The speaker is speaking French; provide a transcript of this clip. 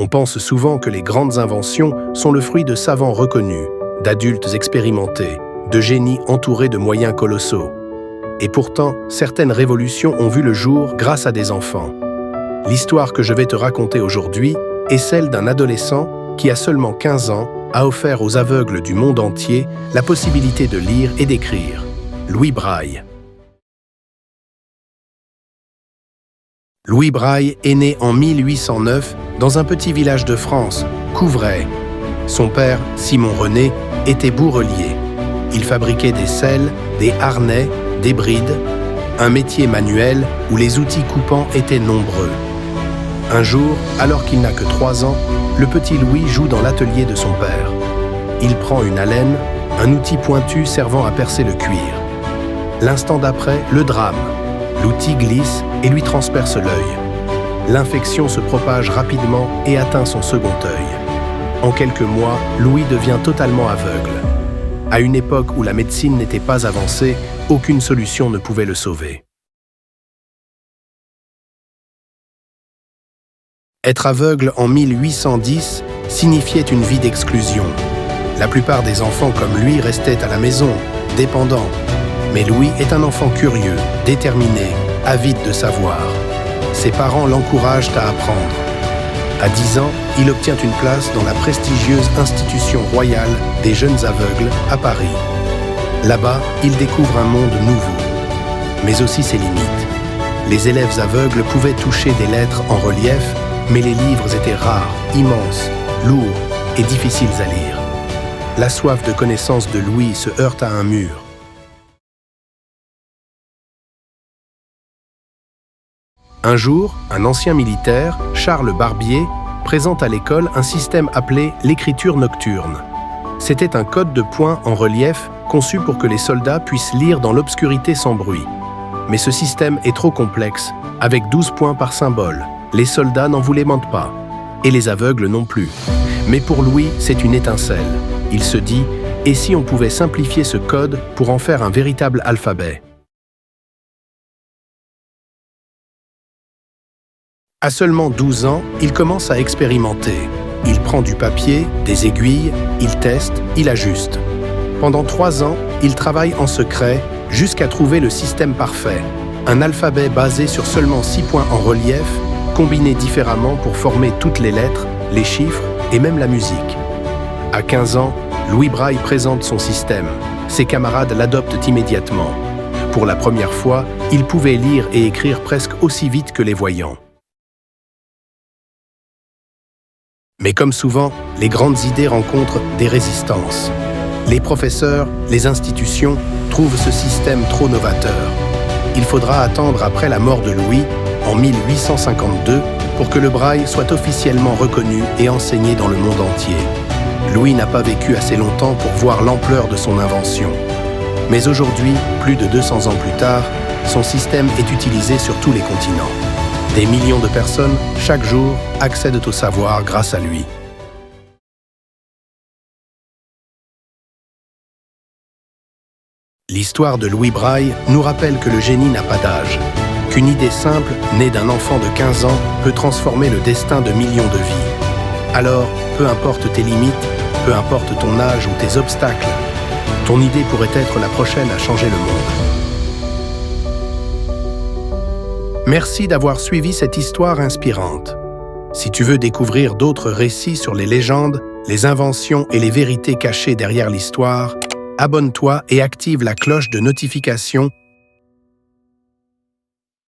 On pense souvent que les grandes inventions sont le fruit de savants reconnus, d'adultes expérimentés, de génies entourés de moyens colossaux. Et pourtant, certaines révolutions ont vu le jour grâce à des enfants. L'histoire que je vais te raconter aujourd'hui est celle d'un adolescent qui, à seulement 15 ans, a offert aux aveugles du monde entier la possibilité de lire et d'écrire. Louis Braille. Louis Braille est né en 1809 dans un petit village de France, Couvray. Son père, Simon René, était bourrelier. Il fabriquait des selles, des harnais, des brides, un métier manuel où les outils coupants étaient nombreux. Un jour, alors qu'il n'a que 3 ans, le petit Louis joue dans l'atelier de son père. Il prend une alène, un outil pointu servant à percer le cuir. L'instant d'après, le drame. L'outil glisse et lui transperce l'œil. L'infection se propage rapidement et atteint son second œil. En quelques mois, Louis devient totalement aveugle. À une époque où la médecine n'était pas avancée, aucune solution ne pouvait le sauver. Être aveugle en 1810 signifiait une vie d'exclusion. La plupart des enfants comme lui restaient à la maison, dépendants. Mais Louis est un enfant curieux, déterminé, avide de savoir. Ses parents l'encouragent à apprendre. À 10 ans, il obtient une place dans la prestigieuse institution royale des jeunes aveugles à Paris. Là-bas, il découvre un monde nouveau, mais aussi ses limites. Les élèves aveugles pouvaient toucher des lettres en relief, mais les livres étaient rares, immenses, lourds et difficiles à lire. La soif de connaissance de Louis se heurte à un mur. Un jour, un ancien militaire, Charles Barbier, présente à l'école un système appelé l'écriture nocturne. C'était un code de points en relief conçu pour que les soldats puissent lire dans l'obscurité sans bruit. Mais ce système est trop complexe, avec 12 points par symbole. Les soldats n'en voulaient pas, et les aveugles non plus. Mais pour Louis, c'est une étincelle. Il se dit, et si on pouvait simplifier ce code pour en faire un véritable alphabet ? À seulement 12 ans, il commence à expérimenter. Il prend du papier, des aiguilles, il teste, il ajuste. Pendant 3 ans, il travaille en secret jusqu'à trouver le système parfait. Un alphabet basé sur seulement 6 points en relief, combinés différemment pour former toutes les lettres, les chiffres et même la musique. À 15 ans, Louis Braille présente son système. Ses camarades l'adoptent immédiatement. Pour la première fois, il pouvait lire et écrire presque aussi vite que les voyants. Mais comme souvent, les grandes idées rencontrent des résistances. Les professeurs, les institutions trouvent ce système trop novateur. Il faudra attendre après la mort de Louis, en 1852, pour que le braille soit officiellement reconnu et enseigné dans le monde entier. Louis n'a pas vécu assez longtemps pour voir l'ampleur de son invention. Mais aujourd'hui, plus de 200 ans plus tard, son système est utilisé sur tous les continents. Des millions de personnes, chaque jour, accèdent au savoir grâce à lui. L'histoire de Louis Braille nous rappelle que le génie n'a pas d'âge, qu'une idée simple, née d'un enfant de 15 ans, peut transformer le destin de millions de vies. Alors, peu importe tes limites, peu importe ton âge ou tes obstacles, ton idée pourrait être la prochaine à changer le monde. Merci d'avoir suivi cette histoire inspirante. Si tu veux découvrir d'autres récits sur les légendes, les inventions et les vérités cachées derrière l'histoire, abonne-toi et active la cloche de notification